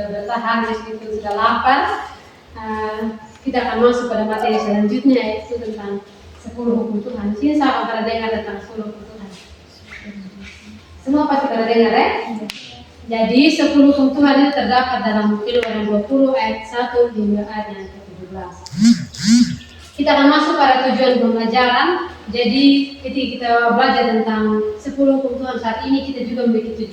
sudah bertahan, meskipun sudah lapar. Kita akan masuk pada materi selanjutnya, yaitu tentang 10 hukum Tuhan. Di sini sama pernah dengar tentang 10 hukum Tuhan. Semua pasti pernah dengar ya? Jadi 10 hukum Tuhan itu terdapat dalam Keluaran 20 ayat 1 hingga ayat yang ke-17. Kita akan masuk pada tujuan pembelajaran. Jadi ketika kita belajar tentang 10 hukum Tuhan saat ini, kita juga memiliki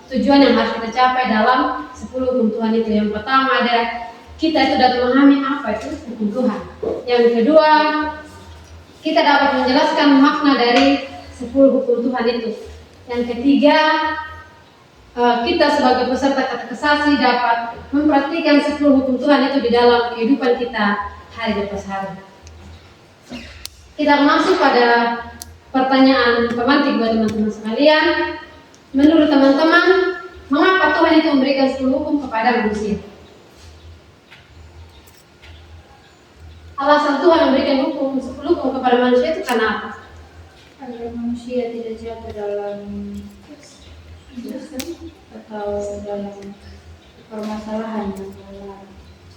tujuan yang harus kita capai dalam 10 hukum Tuhan itu. Yang pertama ada kita itu dapat memahami apa itu hukum Tuhan. Yang kedua, kita dapat menjelaskan makna dari 10 hukum Tuhan itu. Yang ketiga, kita sebagai peserta katekisasi dapat mempraktikkan 10 hukum Tuhan itu di dalam kehidupan kita hari lepas hari. Kita masuk pada pertanyaan pemantik buat teman-teman sekalian. Menurut teman-teman, mengapa Tuhan itu memberikan 10 hukum kepada manusia? Alasan Tuhan memberikan 10 hukum kepada manusia itu karena apa? Agar manusia tidak jatuh dalam atau dalam permasalahan yang lain.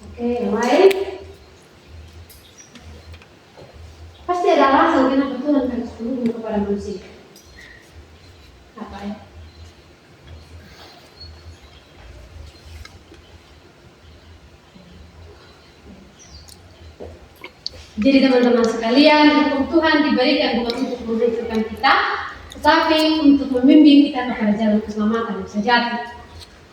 Oke, yang lain? Pasti ada alasan kenapa Tuhan kasih 10 hukum kepada manusia. Apa ya? Jadi teman-teman sekalian, hukum Tuhan diberikan bukan untuk menghancurkan kita, tetapi untuk membimbing kita kepada jalan keselamatan yang sejati.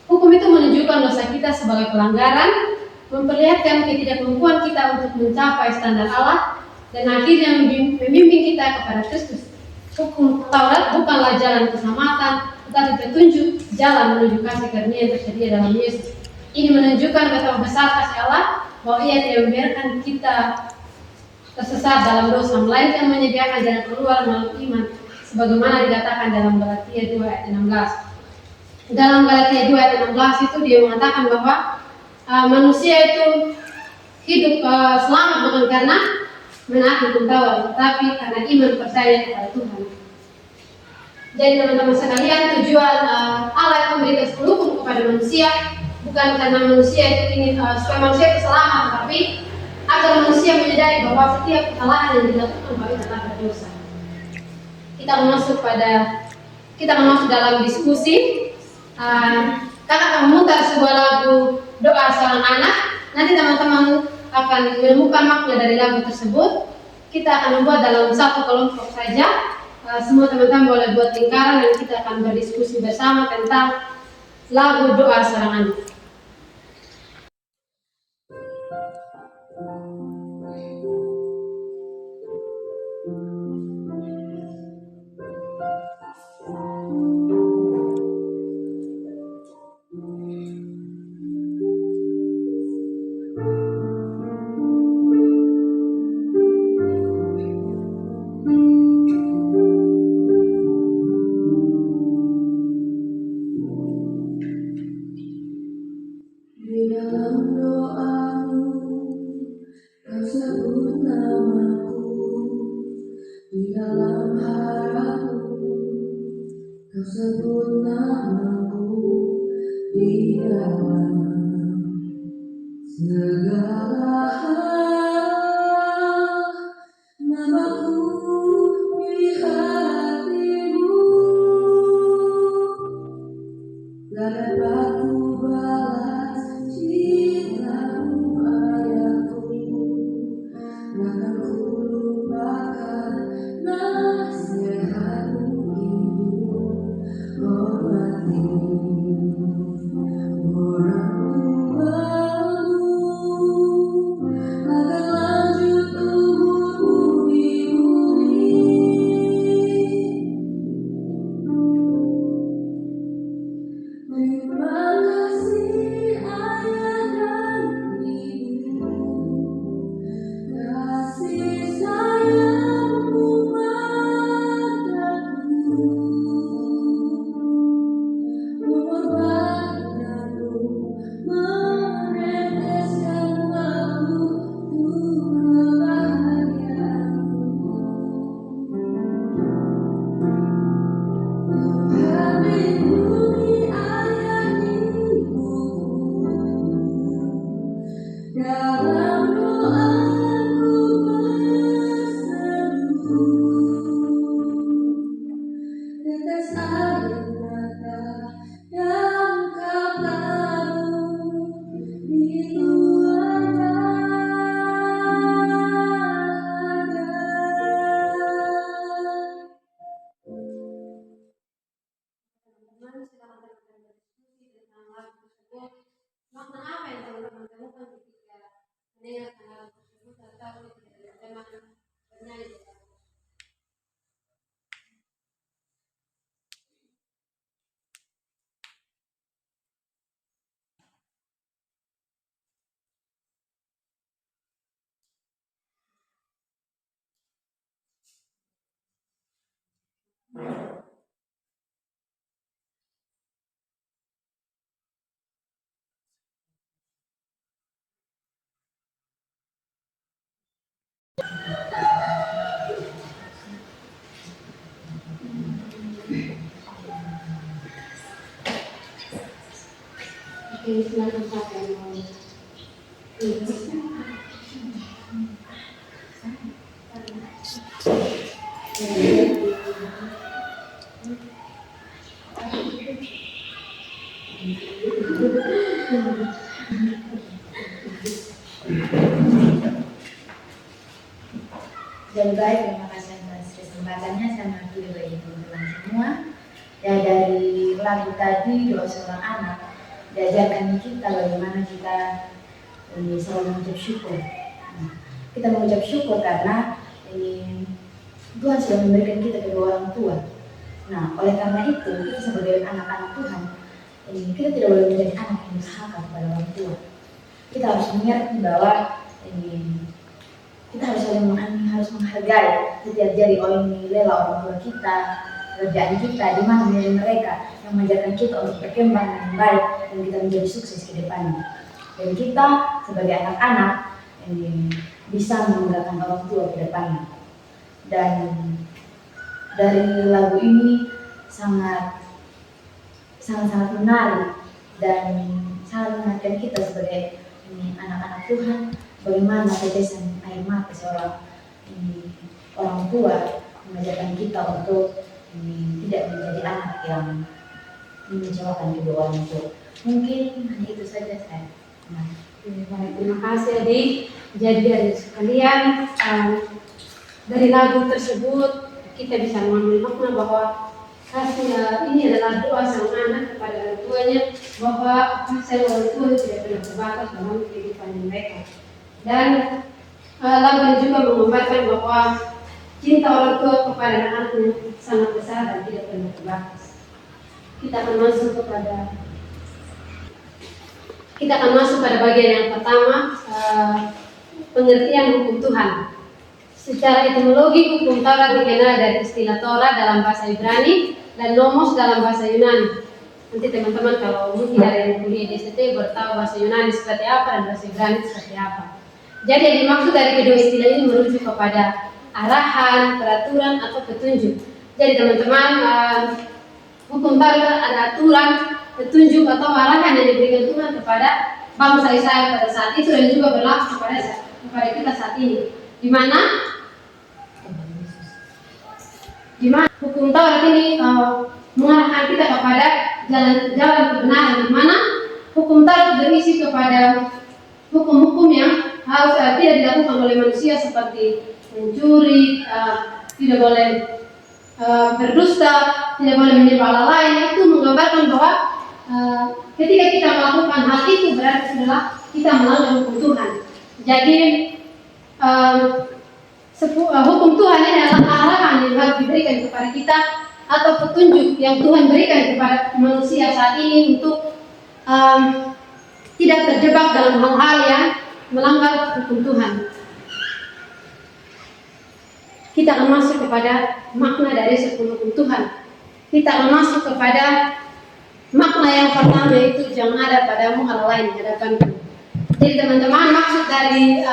Hukum itu menunjukkan dosa kita sebagai pelanggaran, memperlihatkan ketidakmampuan kita untuk mencapai standar Allah, dan akhirnya membimbing kita kepada Kristus. Hukum Taurat bukanlah jalan keselamatan, tetapi petunjuk jalan menuju kasih karunia yang tersedia dalam Yesus. Ini menunjukkan betapa besar kasih Allah, bahwa Ia tidak membiarkan kita tersesat dalam dosa, melainkan menyediakan jalan keluar melalui iman, sebagaimana dikatakan dalam Galatia 2 ayat 16. Dalam Galatia 2 ayat 16 itu dia mengatakan bahwa manusia itu hidup selamat bukan karena menaati hukum Taurat, tetapi karena iman percaya kepada Tuhan. Jadi teman-teman sekalian, tujuan Allah yang memberikan 10 hukum kepada manusia bukan karena manusia itu ingin supaya manusia itu selamat, tapi agar manusia menyadari bahwa setiap kesalahan yang dilakukan bahwa itu adalah dosa. Kita masuk dalam diskusi. Kakak akan memutar sebuah lagu doa seorang anak. Nanti teman-teman akan menemukan makna dari lagu tersebut. Kita akan membuat dalam satu kelompok saja. Semua teman-teman boleh buat lingkaran dan kita akan berdiskusi bersama tentang lagu doa seorang anak. Oke, silakan Pak yang mau. Jadi baik, terima kasih atas kesempatannya sama bagi teman-teman semua. Ya dari lagu tadi doa seorang anak diajarkan kita bagaimana kita selalu mengucap syukur. Nah, kita mengucap syukur karena Tuhan sudah memberikan kita kedua orang tua. Nah, oleh karena itu kita sebagai anak-anak Tuhan kita tidak boleh menjadi anak yang durhaka kepada orang tua. Kita harus mengerti bahwa kita harus harus menghargai setiap jari lela orang tua kita, kerjaan kita, di mana menjadi mereka yang mengajarkan kita untuk berkembang dengan baik dan kita menjadi sukses ke depannya. Dan kita sebagai anak-anak bisa membanggakan orang tua ke depannya. Dan dari lagu ini sangat menarik dan sangat mengingatkan kita sebagai anak-anak Tuhan bagaimana tetesan air mata seorang orang tua mengajarkan kita untuk tidak menjadi anak yang mengecewakan kedua orang tua. Mungkin hanya itu saja saya. Baik, terima kasih adik. Jadi dari sekalian dari lagu tersebut kita bisa mengambil makna bahwa ini adalah doa sang anak kepada orang tuanya bahwa kasih orang tua tidak pernah terbatas dalam kehidupan mereka. Dan lagu ini juga menggambarkan bahwa cinta orang tua kepada anak-anaknya sangat besar dan tidak pernah terbatas. Kita akan masuk pada bagian yang pertama, pengertian hukum Tuhan. Secara etimologi, hukum Taurat dikenal dari istilah Torah dalam bahasa Ibrani dan Nomos dalam bahasa Yunani. Nanti teman-teman kalau mungkin ada yang kuliah di STT bertahu bahasa Yunani seperti apa dan bahasa Ibrani seperti apa. Jadi yang dimaksud dari kedua istilah ini merujuk kepada arahan, peraturan atau petunjuk. Jadi teman-teman, hukum Taurat ada aturan, petunjuk atau arahan yang diberikan Tuhan kepada bangsa Israel pada saat itu dan juga berlaku kepada kita saat ini. Di mana hukum Taurat ini mengarahkan kita kepada jalan kebenaran, di mana hukum Taurat berisi kepada hukum-hukum yang harus tidak dilakukan oleh manusia seperti mencuri, tidak boleh berdusta, tidak boleh menyembah Allah lain. Itu menggambarkan bahwa ketika kita melakukan hal itu berarti adalah kita melanggar hukum Tuhan. Jadi hukum Tuhan ini adalah arahan yang harus diberikan kepada kita atau petunjuk yang Tuhan berikan kepada manusia saat ini untuk tidak terjebak dalam hal-hal yang melanggar hukum Tuhan. Kita akan masuk kepada makna dari 10 hukum Tuhan. Kita akan masuk kepada makna yang pertama, yaitu jangan ada padamu Allah lain di hadapanku. Jadi teman-teman, maksud dari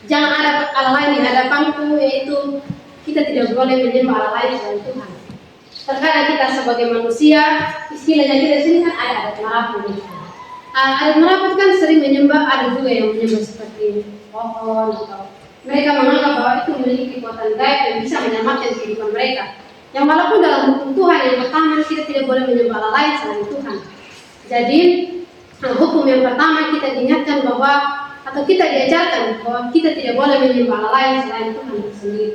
jangan ada Allah lain di hadapanku yaitu kita tidak boleh menyembah Allah lain selain Tuhan. Terkadang kita sebagai manusia, istilahnya kita sini kan ada adat meraput. Adat meraput kan sering menyembah, ada juga yang menyembah seperti pohon atau mereka menganggap bahwa itu memiliki kekuatan gaib yang bisa menyelamatkan kehidupan mereka. Yang walaupun dalam hukum Tuhan yang pertama kita tidak boleh menyembah Allah lain selain Tuhan. Jadi hukum yang pertama kita diingatkan bahwa atau kita diajarkan bahwa kita tidak boleh menyembah Allah lain selain Tuhan itu sendiri.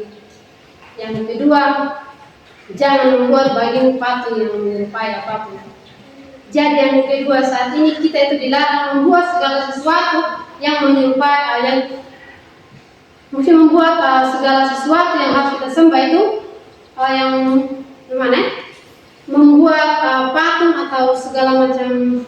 Yang kedua, jangan membuat bagimu patung yang menyerupai apapun. Jadi yang kedua, saat ini kita itu dilarang membuat segala sesuatu yang menyerupai mungkin membuat segala sesuatu yang harus kita sembah itu yang gimana? Membuat patung atau segala macam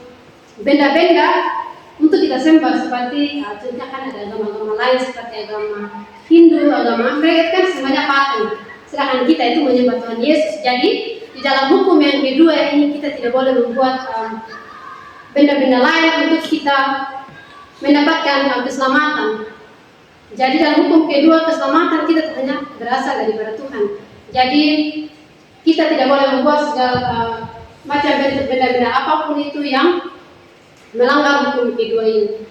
benda-benda untuk kita sembah seperti contohnya kan ada agama-agama lain seperti agama Hindu, agama mereka kan semuanya patung. sedangkan kita itu menyembah Tuhan Yesus. Jadi di dalam hukum yang kedua ini kita tidak boleh membuat benda-benda lain untuk kita mendapatkan keselamatan. Jadi dalam hukum kedua keselamatan kita hanya berasal daripada Tuhan. Jadi kita tidak boleh membuat segala macam bentuk benda-benda apapun itu yang melanggar hukum kedua ini.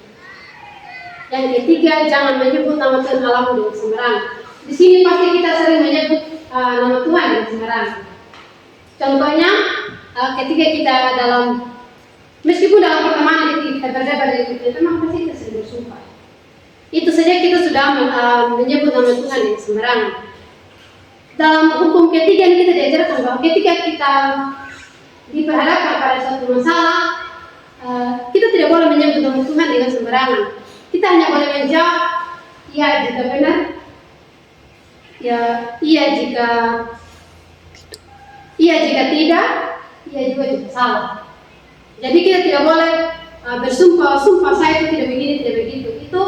Yang ketiga, jangan menyebut nama Tuhan Allahmu dengan sembarangan. Di sini pasti kita sering menyebut nama Tuhan dengan sembarangan. Contohnya, ketika kita meskipun dalam pertemanan kita berdebat dengan teman, pasti kita sering bersumpah. Itu saja kita sudah menyebut nama Tuhan dengan sembarangan. Dalam hukum ketiga ini kita diajarkan bahwa ketika kita diperhadapkan pada suatu masalah, kita tidak boleh menyebut nama Tuhan dengan sembarangan. Kita hanya boleh menjawab iya jika benar, ya iya jika tidak, iya juga jika salah. Jadi kita tidak boleh sumpah saya itu tidak begini, tidak begitu. Itu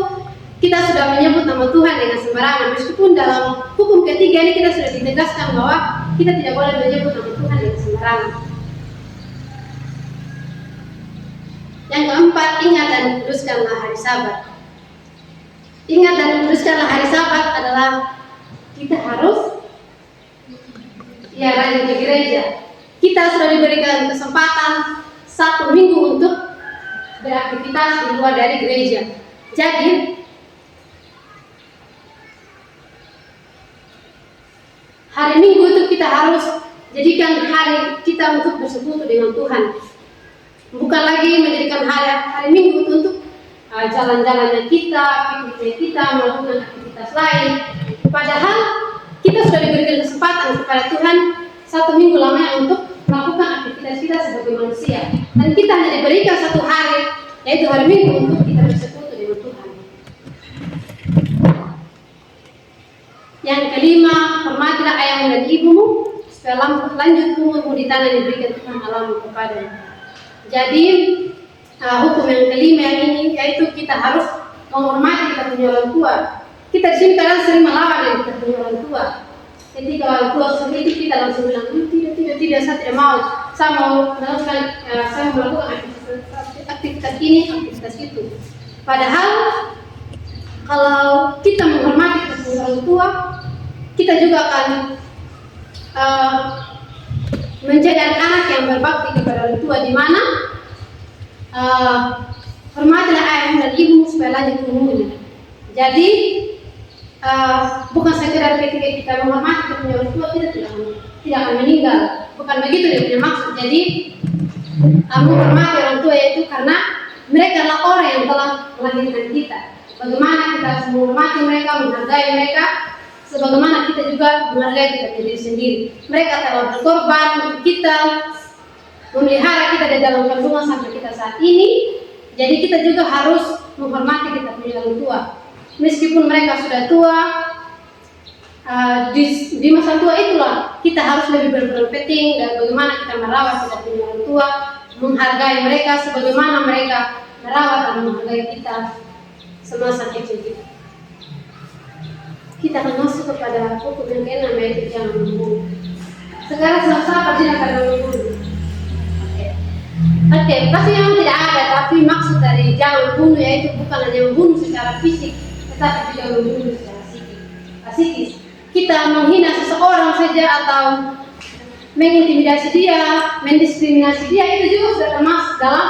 kita sudah menyebut nama Tuhan dengan sembarangan. Meskipun dalam hukum ketiga ini kita sudah ditegaskan bahwa kita tidak boleh menyebut nama Tuhan dengan sembarangan. Yang keempat, ingat dan kuduskanlah hari Sabat. Ingat dan kuduskanlah hari Sabat adalah kita harus rajin ke gereja. Kita sudah diberikan kesempatan 1 minggu untuk beraktivitas di luar dari gereja. Jadi hari Minggu itu kita harus jadikan hari kita untuk bersekutu dengan Tuhan. Bukan lagi menjadikan hari Minggu untuk jalan-jalannya kita, pikniknya kita, melakukan aktivitas lain. Padahal kita sudah diberikan kesempatan kepada Tuhan 1 minggu lamanya untuk melakukan aktivitas kita sebagai manusia. Dan kita hanya diberikan 1 hari, yaitu hari Minggu untuk kita bersekutu dengan Tuhan. Yang kelima, hormatilah ayahmu dan ibumu, supaya lanjut umurmu di tanah yang diberikan Tuhan Allahmu kepadamu. Jadi hukum yang kelima yang ini yaitu kita harus menghormati kita punya orang tua. Kita di sini kadang sering melawan dengan kita punya orang tua. Ketika orang tua sedikit kita langsung bilang tidak, saya tidak mau. Saya mau melakukan aktivitas ini, aktivitas itu. Padahal kalau kita menghormati kita punya orang tua, kita juga akan menjadi anak yang berbakti kepada orang tua, di mana hormatilah ayahmu dan ibumu supaya lanjut umurnya. Jadi bukan sekedar ketika kita menghormati kita punya orang tua kita tidak akan meninggal. Bukan begitu dia punya maksud. Jadi menghormati orang tua yaitu karena mereka adalah orang yang telah melahirkan kita. Bagaimana kita harus menghormati mereka, menghargai mereka, sebagaimana kita juga menghargai kita diri sendiri. Mereka telah berkorban untuk kita, memelihara kita di dalam kandungan sampai kita saat ini. Jadi kita juga harus menghormati kita punya orang tua. Meskipun mereka sudah tua, di masa tua itulah kita harus lebih berperan penting dan bagaimana kita merawat kita punya orang tua, menghargai mereka sebagaimana mereka merawat dan menghargai kita semasa kecil kita. Kita akan masuk kepada hukum yang keenam yaitu jangan membunuh. Sekarang sama-sama tidak akan membunuh. Oke, pasti memang tidak ada, tapi maksud dari jangan membunuh yaitu bukan hanya membunuh secara fisik, tetapi juga membunuh secara psikis. Kita menghina seseorang saja atau mengintimidasi dia, mendiskriminasi dia, itu juga sudah termasuk dalam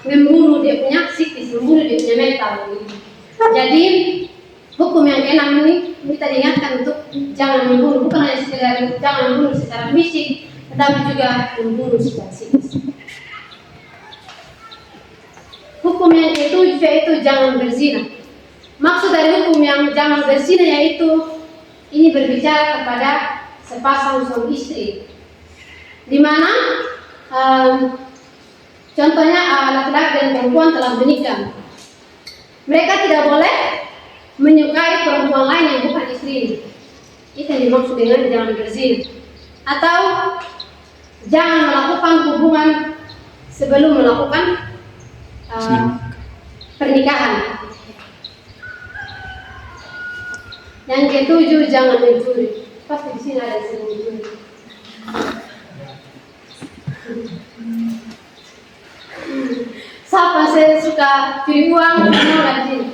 membunuh dia punya psikis, membunuh dia punya mental. Jadi hukum yang keenam ini kita diingatkan untuk jangan membunuh, bukan hanya sekedar jangan membunuh secara fisik, tetapi juga membunuh secara psikis. Hukum yang ketujuh yaitu jangan berzina. Maksud dari hukum yang jangan berzina yaitu ini berbicara kepada sepasang suami istri, di mana contohnya laki-laki dan perempuan telah menikah. Mereka tidak boleh menyukai perempuan lain yang bukan istrinya. Itu yang dimaksud dengan jangan berzina. Atau jangan melakukan hubungan sebelum melakukan pernikahan. Yang ketujuh jangan mencuri. Pasti di sini ada yang sering mencuri. Siapa saya suka curi uang? Mau di sini?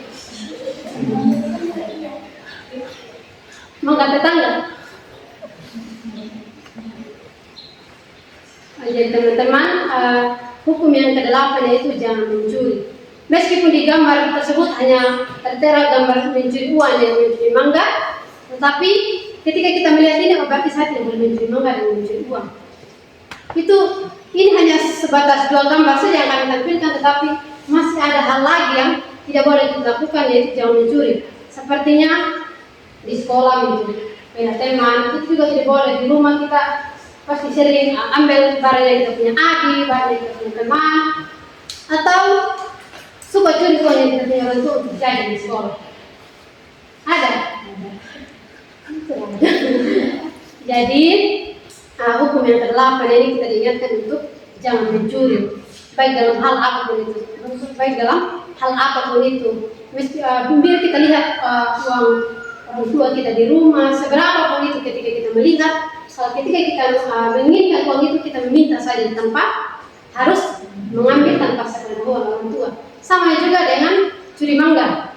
Mau nggak tetangga? Jadi teman-teman, hukum yang ke-8 yaitu jangan mencuri. Meskipun di gambar tersebut hanya tertera gambar mencuri uang dan mencuri mangga, tetapi ketika kita melihat ini, berarti saya tidak boleh mencuri mangga dan mencuri uang. Ini hanya sebatas 2 gambar saja yang kami tampilkan, tetapi masih ada hal lagi yang tidak boleh kita lakukan, yaitu jangan mencuri. Sepertinya di sekolah mencuri beda teman, itu juga tidak boleh. Di rumah kita pasti sering ambil barang yang kita punya adik, barang yang kita punya teman, atau suka curi uang yang kita punya orang tua untuk jajan di sekolah. Ada. Jadi hukum yang ke-8 ini kita diingatkan untuk jangan mencuri, baik dalam hal apapun itu. Biar kita lihat uang orang tua kita di rumah, seberapa pun itu ketika kita melihat, ketika kita menginginkan uang itu kita meminta saja tanpa harus mengambil tanpa sepengetahuan orang tua. Sama juga dengan curi mangga.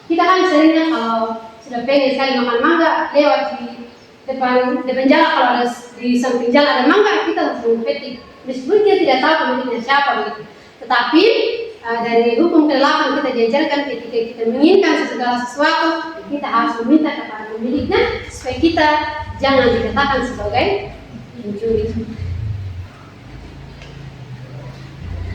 Kita kan seringnya kalau sudah pengen sekali makan mangga, lewat di depan jalan, kalau ada di samping jalan ada mangga, kita langsung petik. Meskipun kita tidak tahu pemiliknya siapa begitu. Tetapi dari hukum ke-8 kita diajarkan ketika kita menginginkan segala sesuatu, kita harus meminta kepada pemiliknya supaya kita jangan dikatakan sebagai pencuri.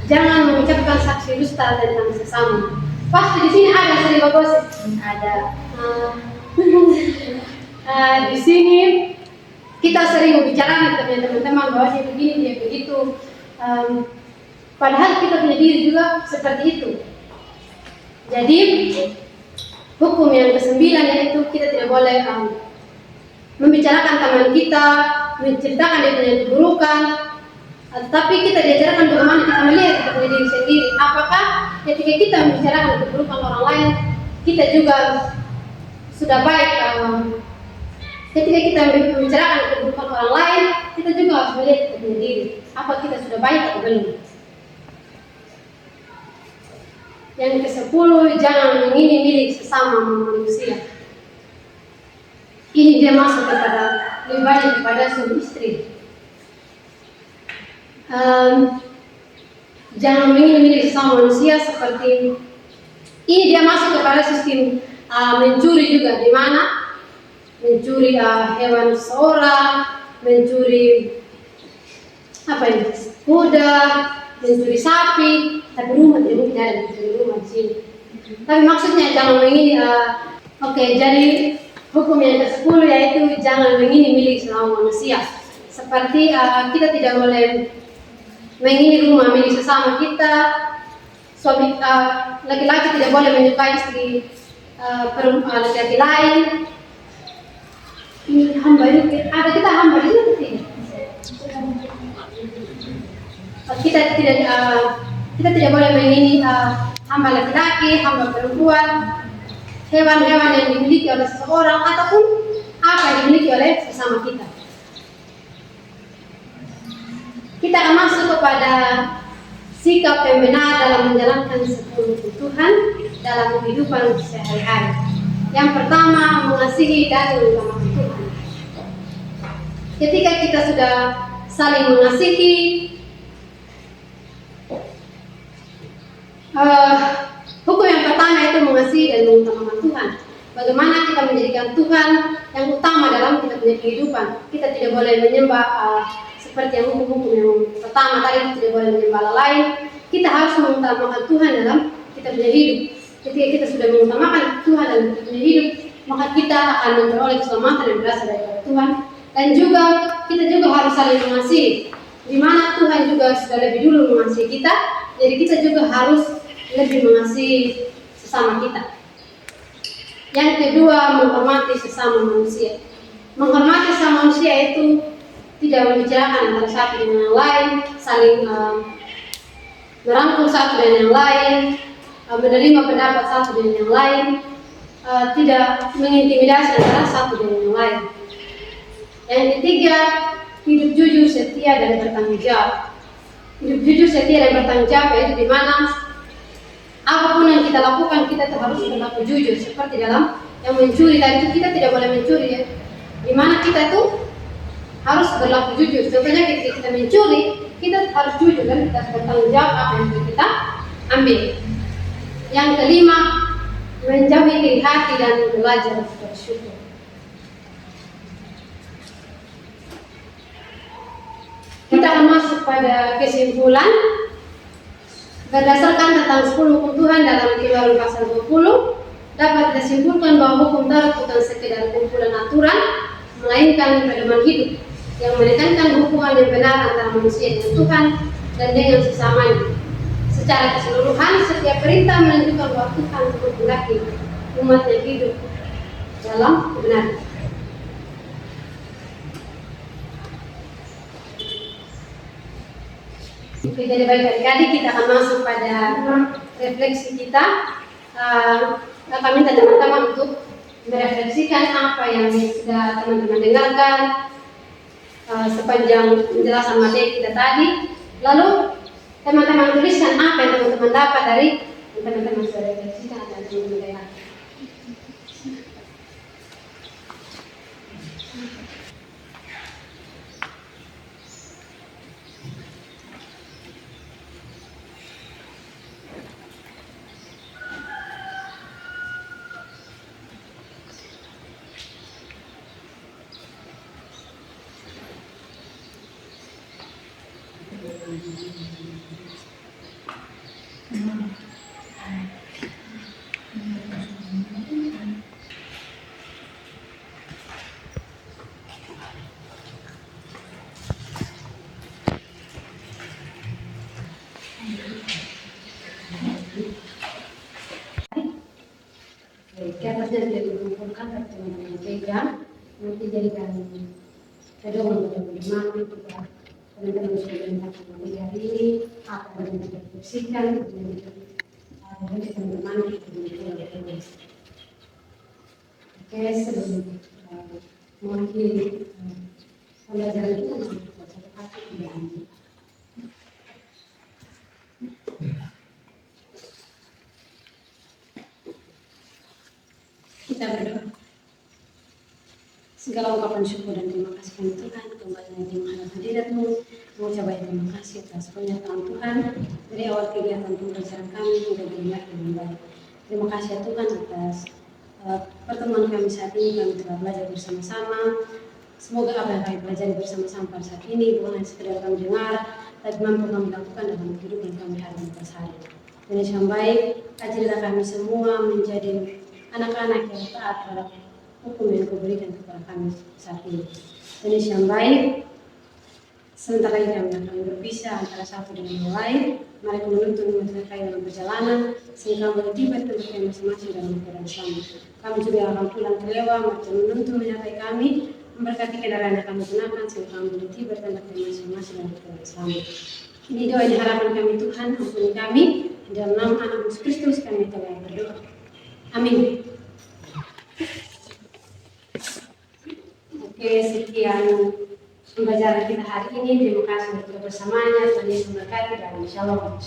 Jangan mengucapkan saksi dusta tentang sesama. Pasti di sini ada sering bagosip. Ada. Di sini kita sering membicarakan dengan teman-teman bahwa dia begini, dia begitu. Padahal kita punya diri juga seperti itu. Jadi hukum yang ke-9 yaitu kita tidak boleh membicarakan teman kita, menceritakan dia punya keburukan, tetapi kita diajarkan bagaimana kita melihat kita punya diri sendiri. Apakah ketika kita membicarakan keburukan orang lain, kita juga sudah baik? Ketika kita membicarakan keburukan orang lain, kita juga harus melihat kita punya diri. Apa kita sudah baik atau belum? Yang ke-10, jangan mengingini milik sesama manusia. Ini dia masuk kepada lebih banyak kepada suami istri. Jangan mengingini milik sesama manusia, seperti ini dia masuk kepada sistem mencuri juga, di mana mencuri hewan seseorang, mencuri kuda, mencuri sapi. Tapi rumah tidak mungkin ada mencuri rumah di sini. Tapi maksudnya jangan mengingini. Jadi hukum yang ke-10 yaitu jangan mengingini milik sesama manusia. Seperti kita tidak boleh mengingini rumah milik sesama kita. Suami laki-laki tidak boleh menyukai istri laki-laki lain. Ini hamba ini ada, kita hamba itu tidak. Kita tidak boleh mengingini hamba laki-laki, hamba perempuan, hewan-hewan yang dimiliki oleh seseorang, ataupun apa yang dimiliki oleh sesama kita. Kita akan masuk kepada sikap yang benar dalam menjalankan 10 kebutuhan dalam kehidupan sehari-hari. Yang pertama, mengasihi dan mengutamakan Tuhan. Ketika kita sudah saling mengasihi, hukum yang pertama itu mengasihi dan mengutamakan Tuhan. Bagaimana kita menjadikan Tuhan yang utama dalam kita punya kehidupan. Kita tidak boleh menyembah seperti yang hukum-hukum yang pertama tadi, tidak boleh menyembah Allah lain. Kita harus mengutamakan Tuhan dalam kita punya hidup. Ketika kita sudah mengutamakan Tuhan dalam kita punya hidup, maka kita akan memperoleh keselamatan yang berasal dari Tuhan. Dan juga kita juga harus saling mengasihi, di mana Tuhan juga sudah lebih dulu mengasihi kita. Jadi kita juga harus lebih mengasihi sesama kita. Yang kedua, menghormati sesama manusia. Menghormati sesama manusia itu tidak membicarakan antara satu dengan yang lain, saling merangkul satu dengan yang lain, menerima pendapat satu dengan yang lain, tidak mengintimidasi antara satu dengan yang lain. Yang ketiga, hidup jujur, setia, dan bertanggung jawab. Hidup jujur, setia, dan bertanggung jawab yaitu di mana apapun yang kita lakukan kita harus berlaku jujur. Seperti dalam yang mencuri tadi itu kita tidak boleh mencuri ya. Di mana kita itu harus berlaku jujur. Contohnya ketika kita mencuri, kita harus jujur dan kita harus bertanggung jawab apa yang kita ambil. Yang kelima, menjauhi iri hati dan belajar bersyukur. Kita akan masuk pada kesimpulan berdasarkan tentang 10 hukum Tuhan dalam Keluaran pasal 20 dapat disimpulkan bahwa hukum Taurat bukan sekedar kumpulan aturan, melainkan pedoman hidup yang menekankan hubungan yang benar antara manusia dengan Tuhan dan dengan sesamanya. Secara keseluruhan, setiap perintah menunjukkan bahwa Tuhan menghendaki umatnya hidup dalam kebenaran. Oke, jadi baik adik-adik, kita akan masuk pada refleksi kita. Kami minta teman-teman untuk merefleksikan apa yang sudah teman-teman dengarkan sepanjang penjelasan materi kita tadi. Lalu teman-teman tuliskan apa yang teman-teman dapat dari teman-teman sudah refleksikan dan teman-teman dengar. Kertasnya sudah dikumpulkan, teman-teman pegang, nanti jadikan pedoman pada bagaimana kita teman-teman sudah mendapat materi hari ini, apa yang kita refleksikan, dan teman-teman kita mencoba. Oke, sebelum mengakhiri pembelajaran kita, kita satu kali diambil. Kita berdoa. Segala ungkapan syukur dan terima kasih kami Tuhan, kembali lagi menghadap hadirat-Mu, mengucap banyak terima kasih atas pernyataan Tuhan dari awal kegiatan pembelajaran kami hingga berakhir dengan baik. Terima kasih ya Tuhan atas pertemuan kami saat ini, kami telah belajar bersama-sama. Semoga apa yang kami pelajari bersama-sama pada saat ini bukan hanya sekedar kami dengar, tapi mampu kami lakukan dalam kehidupan kami hari-hari. Dan yang baik, ajarlah kami semua menjadi anak-anak yang taat terhadap hukum yang Kau berikan kepada kami saat ini. Dan yang baik, sebentar lagi kami akan berpisah antara satu dengan yang lain. Mari kami menuntun mereka dalam perjalanan, sehingga kami tiba di tempat yang masing-masing dalam keadaan selamat. Kami juga akan pulang ke Lewa, macam menuntun menyertai kami, memberkati kendaraan yang kami gunakan, sehingga kami tiba di tempat yang masing-masing dalam keadaan selamat. Ini doa dan harapan kami Tuhan, ampuni kami. Dalam nama Anak Yesus Kristus kami telah berdoa. Amin. Oke, sekian pembelajaran kita hari ini. Terima kasih untuk bersamanya. Tuhan Yesus memberkati dan shalom.